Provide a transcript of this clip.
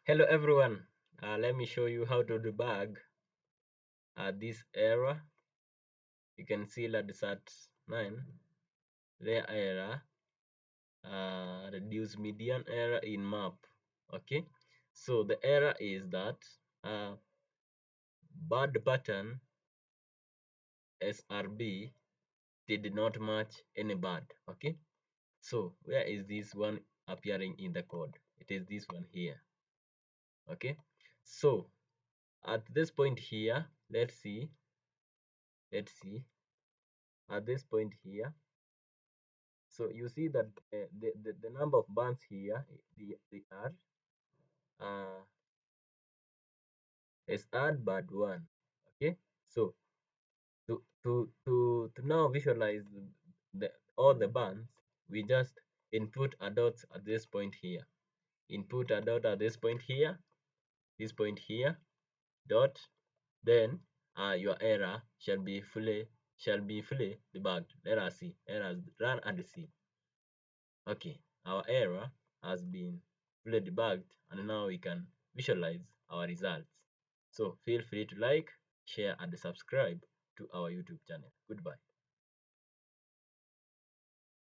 Hello everyone, let me show you how to debug this error. You can see Landsat 9, rare error, reduce median error in map. Okay, so the error is that bird pattern SRB did not match any bird. Okay, so where is this one appearing in the code? It is this one here. Okay, so at this point here, let's see at this point here. So you see that the number of bands here, they are is add but one. Okay, so to now visualize all the bands, we just input a dot at this point here. Input a dot at this point here, dot. Then your error shall be fully debugged. Let us see. Errors run and see. Okay, our error has been fully debugged and now we can visualize our results. So feel free to like, share and subscribe to our YouTube channel. Goodbye.